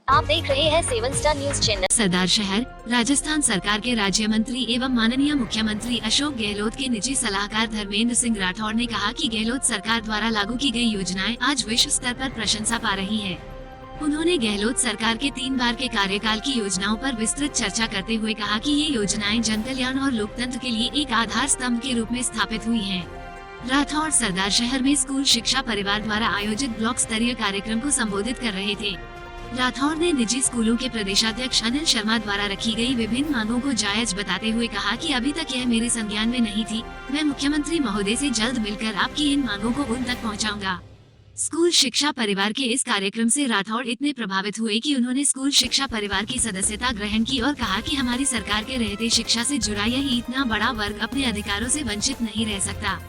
आप देख रहे हैं 7 स्टार न्यूज चैनल। सरदार शहर राजस्थान सरकार के राज्य मंत्री एवं माननीय मुख्यमंत्री अशोक गहलोत के निजी सलाहकार धर्मेंद्र सिंह राठौड़ ने कहा कि गहलोत सरकार द्वारा लागू की गई योजनाएं आज विश्व स्तर पर प्रशंसा पा रही हैं। उन्होंने गहलोत सरकार के 3 बार के कार्यकाल की योजनाओं पर विस्तृत चर्चा करते हुए कहा कि ये योजनाएं जन कल्याण और लोकतंत्र के लिए एक आधार स्तंभ के रूप में स्थापित हुई हैं। राठौड़ सरदार शहर में स्कूल शिक्षा परिवार द्वारा आयोजित ब्लॉक स्तरीय कार्यक्रम को संबोधित कर रहे थे। राठौड़ ने निजी स्कूलों के प्रदेशाध्यक्ष अनिल शर्मा द्वारा रखी गई विभिन्न मांगों को जायज बताते हुए कहा कि अभी तक यह मेरे संज्ञान में नहीं थी। मैं मुख्यमंत्री महोदय से जल्द मिलकर आपकी इन मांगों को उन तक पहुंचाऊंगा। स्कूल शिक्षा परिवार के इस कार्यक्रम से राठौड़ इतने प्रभावित हुए कि उन्होंने स्कूल शिक्षा परिवार की सदस्यता ग्रहण की और कहा कि हमारी सरकार के रहते शिक्षा से जुड़ा यही इतना बड़ा वर्ग अपने अधिकारों से वंचित नहीं रह सकता।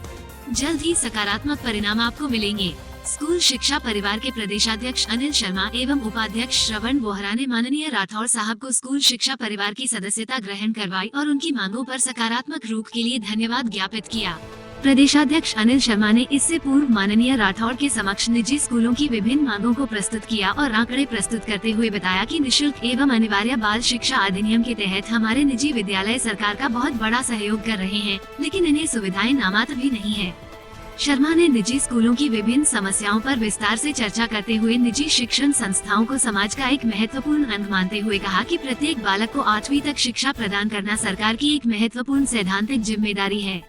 जल्द ही सकारात्मक परिणाम आपको मिलेंगे। स्कूल शिक्षा परिवार के प्रदेशाध्यक्ष अनिल शर्मा एवं उपाध्यक्ष श्रवण बोहरा ने माननीय राठौड़ साहब को स्कूल शिक्षा परिवार की सदस्यता ग्रहण करवाई और उनकी मांगों पर सकारात्मक रुख के लिए धन्यवाद ज्ञापित किया। प्रदेशाध्यक्ष अनिल शर्मा ने इससे पूर्व माननीय राठौड़ के समक्ष निजी स्कूलों की विभिन्न मांगों को प्रस्तुत किया और आंकड़े प्रस्तुत करते हुए बताया कि निशुल्क एवं अनिवार्य बाल शिक्षा अधिनियम के तहत हमारे निजी विद्यालय सरकार का बहुत बड़ा सहयोग कर रहे हैं, लेकिन इन्हें सुविधाएं नामात्र भी नहीं है। शर्मा ने निजी स्कूलों की विभिन्न समस्याओं पर विस्तार से चर्चा करते हुए निजी शिक्षण संस्थाओं को समाज का एक महत्वपूर्ण अंग मानते हुए कहा कि प्रत्येक बालक को 8वीं तक शिक्षा प्रदान करना सरकार की एक महत्वपूर्ण सैद्धांतिक जिम्मेदारी है।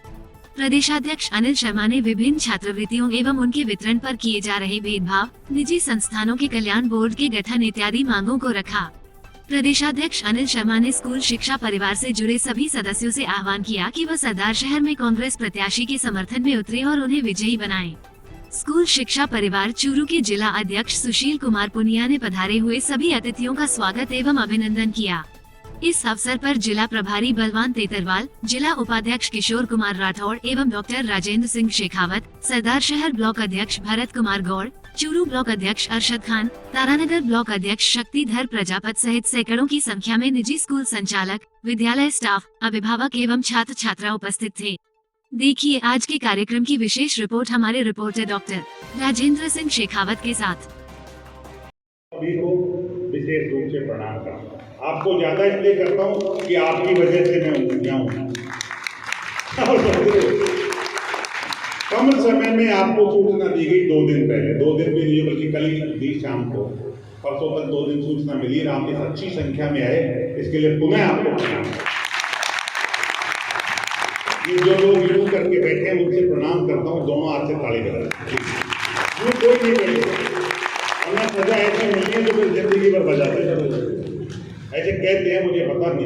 प्रदेशाध्यक्ष अनिल शर्मा ने विभिन्न छात्रवृत्तियों एवं उनके वितरण पर किए जा रहे भेदभाव, निजी संस्थानों के कल्याण बोर्ड के गठन इत्यादि मांगों को रखा। प्रदेशाध्यक्ष अनिल शर्मा ने स्कूल शिक्षा परिवार से जुड़े सभी सदस्यों से आह्वान किया कि वह सरदार शहर में कांग्रेस प्रत्याशी के समर्थन में उतरे और उन्हें विजयी बनाएं। स्कूल शिक्षा परिवार चूरू के जिला अध्यक्ष सुशील कुमार पुनिया ने पधारे हुए सभी अतिथियों का स्वागत एवं अभिनंदन किया। इस अवसर पर जिला प्रभारी बलवान तेतरवाल, जिला उपाध्यक्ष किशोर कुमार राठौड़ एवं डॉक्टर राजेंद्र सिंह शेखावत, सरदार शहर ब्लॉक अध्यक्ष भरत कुमार गौड़, चूरू ब्लॉक अध्यक्ष अरशद खान, तारानगर ब्लॉक अध्यक्ष शक्तिधर प्रजापत सहित सैकड़ों की संख्या में निजी स्कूल संचालक, विद्यालय स्टाफ, अभिभावक एवं छात्र छात्रा उपस्थित थे। देखिए आज के कार्यक्रम की विशेष रिपोर्ट हमारे रिपोर्टर डॉक्टर राजेंद्र सिंह शेखावत के साथ। सभी को विशेष रूप से प्रणाम करता हूँ। आपको ज्यादा इसलिए करता हूँ कि आपकी वजह से मैं जाऊँ। कम समय में आपको सूचना दी गई 2 दिन पहले, 2 दिन भी नहीं बल्कि कल ही दी शाम को, परसों तक 2 दिन सूचना मिली और आप इस अच्छी संख्या में आए, इसके लिए पुनः आपको प्रणाम। ये जो लोग यूं करके बैठे हैं उनसे प्रणाम करता हूँ, दोनों हाथ से ताली बजा। कोई नहीं बैठे और सजा ऐसी मिली है जो फिर जिंदगी भर बजाते चले। ऐसे कहते हैं, मुझे पता नहीं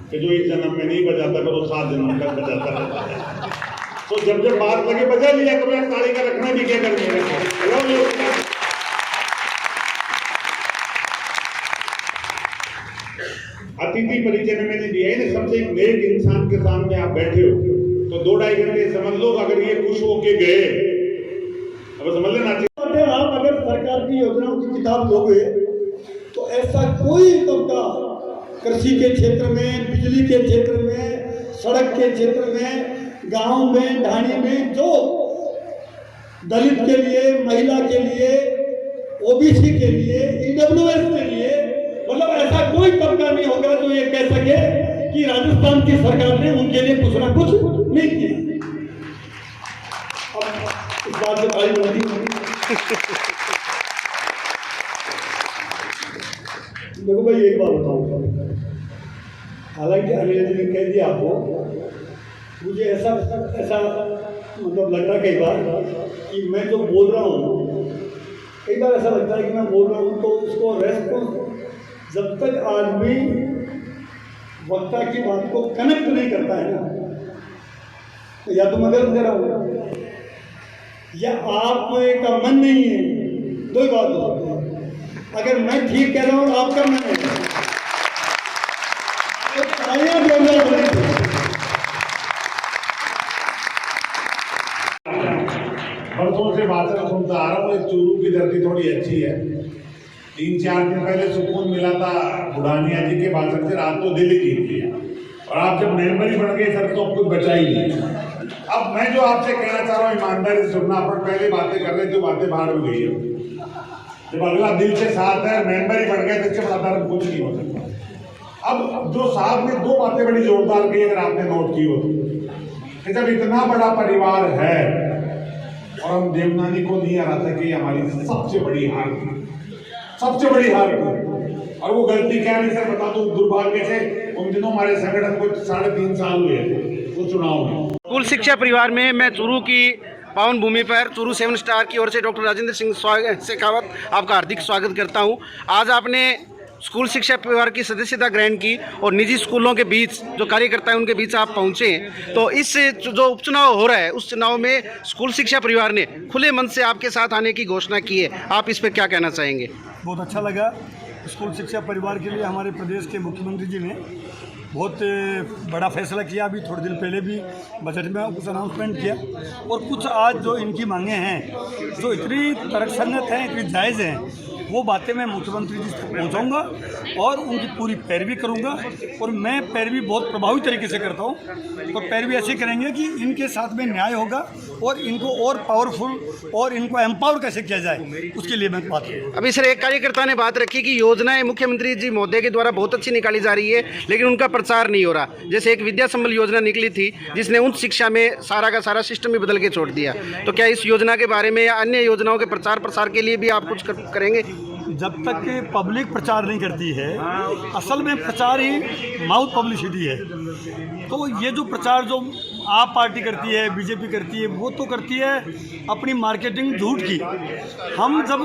कि जो इस जन्म में नहीं बजाता करो 7 जन्म तक बजाता रहता है। तो जब बात लगे बजा लिया करो, ताली का रखना भी क्या करनी है। अतिथि परिचय में मैंने दिया है ना, सबसे एक नेक इंसान के सामने आप बैठे हो तो 2-2.5 घंटे समझ लो। अगर ये खुश होके गए, अब समझ लेना। आप अगर सरकार की योजनाओं की किताब लोगे तो ऐसा कोई तबका कृषि के क्षेत्र में, बिजली के क्षेत्र में, सड़क के क्षेत्र में, गांव में, ढाणी में, जो दलित के लिए, महिला के लिए, ओबीसी के लिए, ईडब्ल्यूएस के लिए, मतलब ऐसा कोई तबका नहीं होगा जो ये कह सके कि राजस्थान की सरकार ने उनके लिए कुछ ना कुछ नहीं किया। अब इस बात से ताली बंदी। देखो भाई एक बात बताऊँ, हालांकि अनिल जी ने कह दिया आपको, मुझे ऐसा मतलब लगता है कई बार कि मैं जो बोल रहा हूँ, कई बार ऐसा लगता है कि मैं बोल रहा हूँ तो उसको रेस्पॉन्स जब तक आदमी वक्ता की बात को कनेक्ट नहीं करता है ना, तो या तो मैं गलत कह रहा हूँ या आपका मन नहीं है। 2 बात होती है। अगर मैं ठीक कह रहा हूँ आपका मन है, बरसों से भाषण सुनता आ रहा हूँ। चूरू की धरती थोड़ी अच्छी है। 3-4 दिन पहले सुकून मिला था बुढ़ानिया जी के भाषण से, रात तो दिल्ली जीत लिया और आप जब मेंबर ही बन गए सर तो कुछ बचा ही नहीं। अब मैं जो आपसे कहना चाह रहा हूँ ईमानदारी से सुनना। अपन पहले बातें कर रहे थे, बातें बाहर हो गई है। जब अगला दिल से साथ है, मेंबर ही बन गए तो इससे बड़ा दर्द कुछ नहीं हो सकता। अब जो साहब ने दो बातें बड़ी जोरदार कही, अगर आपने नोट की हो कि जब इतना बड़ा परिवार है और हम देवनानी को नहीं हरा सके, हमारी सबसे बड़ी हार थी, सबसे बड़ी हार थी। और वो गलती क्या नहीं सर बता दूं, दुर्भाग्य से उन दिनों हमारे संगठन को 3.5 साल हुए थे वो चुनाव में। स्कूल शिक्षा परिवार में मैं चूरू की पावन भूमि पर चूरू 7 स्टार की ओर से डॉक्टर राजेंद्र सिंह शेखावत आपका हार्दिक स्वागत करता हूं। आज आपने स्कूल शिक्षा परिवार की सदस्यता ग्रहण की और निजी स्कूलों के बीच जो कार्यकर्ता हैं उनके बीच आप पहुंचे, तो इस जो उपचुनाव हो रहा है उस चुनाव में स्कूल शिक्षा परिवार ने खुले मन से आपके साथ आने की घोषणा की है, आप इस पर क्या कहना चाहेंगे? बहुत अच्छा लगा। स्कूल शिक्षा परिवार के लिए हमारे प्रदेश के मुख्यमंत्री जी ने बहुत बड़ा फैसला किया। अभी थोड़े दिन पहले भी बजट में कुछ अनाउंसमेंट किया और कुछ आज जो इनकी मांगें हैं जो इतनी तर्कसंगत हैं, इतनी जायज़ हैं, वो बातें मैं मुख्यमंत्री जी तक पहुँचाऊँगा और उनकी पूरी पैरवी करूँगा। और मैं पैरवी बहुत प्रभावी तरीके से करता हूँ, तो पैरवी ऐसे करेंगे कि इनके साथ में न्याय होगा और इनको और पावरफुल और इनको एम्पावर कैसे किया जाए उसके लिए मैं बात करूँगा। अभी सर एक कार्यकर्ता ने बात रखी कि योजनाएं मुख्यमंत्री जी महोदय के द्वारा बहुत अच्छी निकाली जा रही है लेकिन उनका प्रचार नहीं हो रहा। जैसे एक विद्या संबल योजना निकली थी जिसने उच्च शिक्षा में सारा का सारा सिस्टम ही बदल के छोड़ दिया, तो क्या इस योजना के बारे में या अन्य योजनाओं के प्रचार प्रसार के लिए भी आप कुछ करेंगे? जब तक कि पब्लिक प्रचार नहीं करती है, असल में प्रचार ही माउथ पब्लिसिटी है। तो ये जो प्रचार जो आप पार्टी करती है, बीजेपी करती है, वो तो करती है अपनी मार्केटिंग झूठ की। हम जब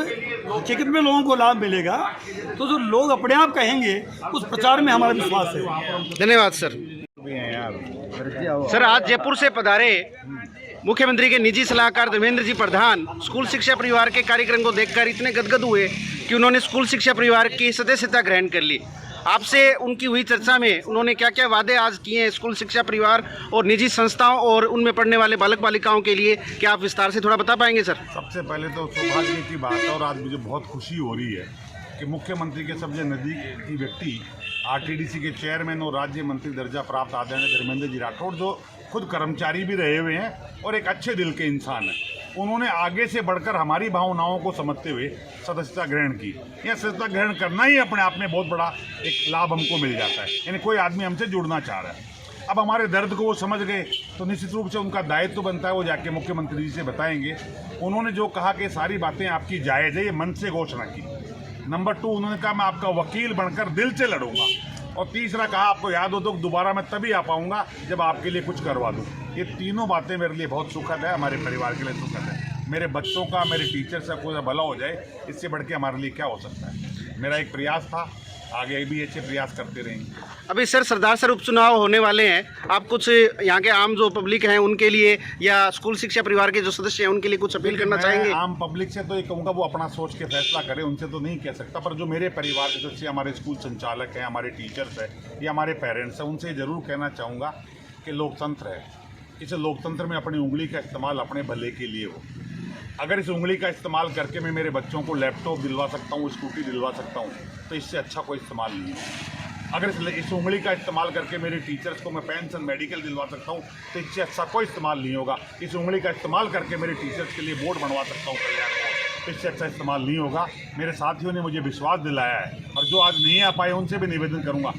हकीकत में लोगों को लाभ मिलेगा तो जो लोग अपने आप कहेंगे उस प्रचार में हमारा विश्वास है। धन्यवाद सर। सर आज जयपुर से पधारे मुख्यमंत्री के निजी सलाहकार धर्मेंद्र जी प्रधान स्कूल शिक्षा परिवार के कार्यक्रम को देखकर इतने गदगद हुए कि उन्होंने स्कूल शिक्षा परिवार की सदस्यता ग्रहण कर ली। आपसे उनकी हुई चर्चा में उन्होंने क्या क्या वादे आज किए हैं स्कूल शिक्षा परिवार और निजी संस्थाओं और उनमें पढ़ने वाले बालक बालिकाओं के लिए, क्या आप विस्तार से थोड़ा बता पाएंगे सर? सबसे पहले तो सौभाग्य की बात है और आज मुझे बहुत खुशी हो रही है कि मुख्यमंत्री के सबसे नज़दीकी व्यक्ति आरटीडीसी के चेयरमैन और राज्य मंत्री दर्जा प्राप्त आदरणीय धर्मेंद्र जी राठौड़, जो खुद कर्मचारी भी रहे हुए हैं और एक अच्छे दिल के इंसान हैं, उन्होंने आगे से बढ़कर हमारी भावनाओं को समझते हुए सदस्यता ग्रहण की। यह सदस्यता ग्रहण करना ही अपने आप में बहुत बड़ा एक लाभ हमको मिल जाता है, यानी कोई आदमी हमसे जुड़ना चाह रहा है। अब हमारे दर्द को वो समझ गए तो निश्चित रूप से उनका दायित्व बनता है वो जाके मुख्यमंत्री जी से बताएंगे। उन्होंने जो कहा कि सारी बातें आपकी जायज़ है, ये मन से घोषणा की। नंबर 2, उन्होंने कहा मैं आपका वकील बनकर दिल से लड़ूंगा। और तीसरा कहा आपको याद हो तो दोबारा मैं तभी आ पाऊंगा जब आपके लिए कुछ करवा दूं। ये तीनों बातें मेरे लिए बहुत सुखद है, हमारे परिवार के लिए सुखद है। मेरे बच्चों का, मेरे टीचर्स का कोई भला हो जाए, इससे बढ़ के हमारे लिए क्या हो सकता है। मेरा एक प्रयास था, आगे भी अच्छे प्रयास करते रहेंगे। अभी सर सरदार सर उपचुनाव होने वाले हैं, आप कुछ यहाँ के आम जो पब्लिक हैं उनके लिए या स्कूल शिक्षा परिवार के जो सदस्य हैं उनके लिए कुछ अपील करना चाहेंगे? आम पब्लिक से तो ये कहूँगा वो अपना सोच के फैसला करे, उनसे तो नहीं कह सकता, पर जो मेरे परिवार के सदस्य, हमारे स्कूल संचालक हैं, हमारे टीचर्स हैं या हमारे पेरेंट्स हैं, उनसे ज़रूर कहना चाहूँगा कि लोकतंत्र है, इस लोकतंत्र में अपनी उंगली का इस्तेमाल अपने भले के लिए हो। अगर इस उंगली का इस्तेमाल करके मैं मेरे बच्चों को लैपटॉप दिलवा सकता हूँ, स्कूटी दिलवा सकता हूँ, तो इससे अच्छा कोई इस्तेमाल नहीं है। अगर इस उंगली का इस्तेमाल करके मेरे टीचर्स को मैं पेंशन मेडिकल दिलवा सकता हूँ, तो इससे अच्छा कोई इस्तेमाल नहीं होगा। इस उंगली का इस्तेमाल करके मेरे टीचर्स के लिए बोर्ड बनवा सकता हूँ कल्याण को, तो इससे अच्छा इस्तेमाल नहीं होगा। मेरे साथियों ने मुझे विश्वास दिलाया है और जो आज नहीं आ पाए उनसे भी निवेदन करूँगा,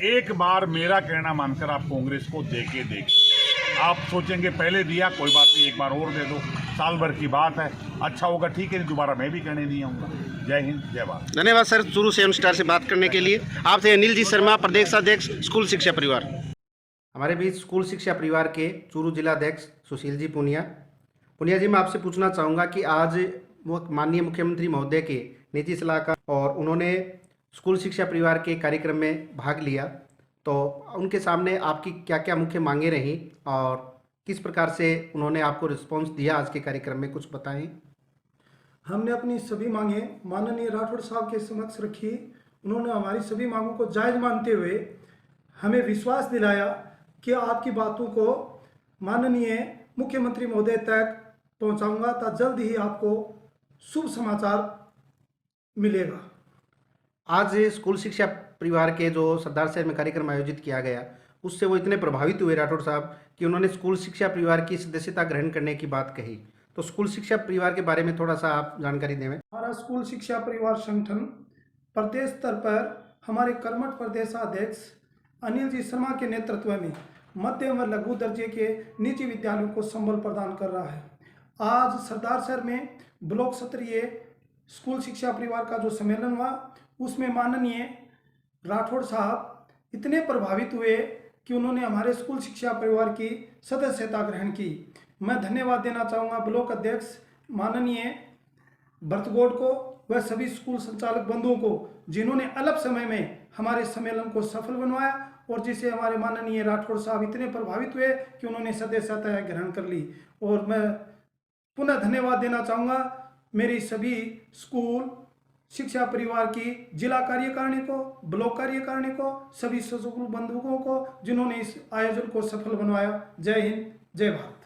एक बार मेरा कहना मानकर आप कांग्रेस को देके देखिए। आप सोचेंगे पहले दिया, कोई बात नहीं, एक बार और दे दो, साल भर की बात है, अच्छा होगा ठीक है, दोबारा मैं भी कहने नहीं आऊँगा। जय हिंद, जय भारत। धन्यवाद सर चूरू 7 स्टार से बात करने के लिए। आप थे अनिल जी शर्मा, प्रदेशाध्यक्ष स्कूल शिक्षा परिवार। हमारे बीच स्कूल शिक्षा परिवार के चूरू जिलाध्यक्ष सुशील जी पुनिया जी, मैं आपसे पूछना चाहूँगा कि आज माननीय मुख्यमंत्री महोदय के निजी सलाहकार और उन्होंने स्कूल शिक्षा परिवार के कार्यक्रम में भाग लिया, तो उनके सामने आपकी क्या क्या मुख्य मांगे रहीं और किस प्रकार से उन्होंने आपको रिस्पॉन्स दिया आज के कार्यक्रम में, कुछ बताएं? हमने अपनी सभी मांगें माननीय राठौड़ साहब के समक्ष रखी। उन्होंने हमारी सभी मांगों को जायज़ मानते हुए हमें विश्वास दिलाया कि आपकी बातों को माननीय मुख्यमंत्री महोदय तक पहुंचाऊंगा, तो जल्द ही आपको शुभ समाचार मिलेगा। आज स्कूल शिक्षा परिवार के जो सरदार शहर में कार्यक्रम आयोजित किया गया, उससे वो इतने प्रभावित हुए राठौड़ साहब कि उन्होंने स्कूल शिक्षा परिवार की सदस्यता ग्रहण करने की बात कही। तो स्कूल शिक्षा परिवार के बारे में थोड़ा सा आप जानकारी दें। हमारा हमारा स्कूल शिक्षा परिवार संगठन प्रदेश स्तर पर हमारे कर्मठ प्रदेशाध्यक्ष अनिल जी शर्मा के नेतृत्व में मध्यम व लघु दर्जे के निजी विद्यालयों को संबल प्रदान कर रहा है। आज सरदार शहर में ब्लॉक स्तरीय स्कूल शिक्षा परिवार का जो सम्मेलन हुआ, उसमें माननीय राठौड़ साहब इतने प्रभावित हुए कि उन्होंने हमारे स्कूल शिक्षा परिवार की सदस्यता ग्रहण की। मैं धन्यवाद देना चाहूँगा ब्लॉक अध्यक्ष माननीय भरतगौड़ को व सभी स्कूल संचालक बंधुओं को, जिन्होंने अल्प समय में हमारे सम्मेलन को सफल बनवाया और जिसे हमारे माननीय राठौड़ साहब इतने प्रभावित हुए कि उन्होंने सदस्यता ग्रहण कर ली। और मैं पुनः धन्यवाद देना चाहूँगा मेरी सभी स्कूल शिक्षा परिवार की जिला कार्यकारिणी को, ब्लॉक कार्यकारिणी को, सभी स्कूल बंधुओं को, जिन्होंने इस आयोजन को सफल बनवाया। जय हिंद, जय भारत।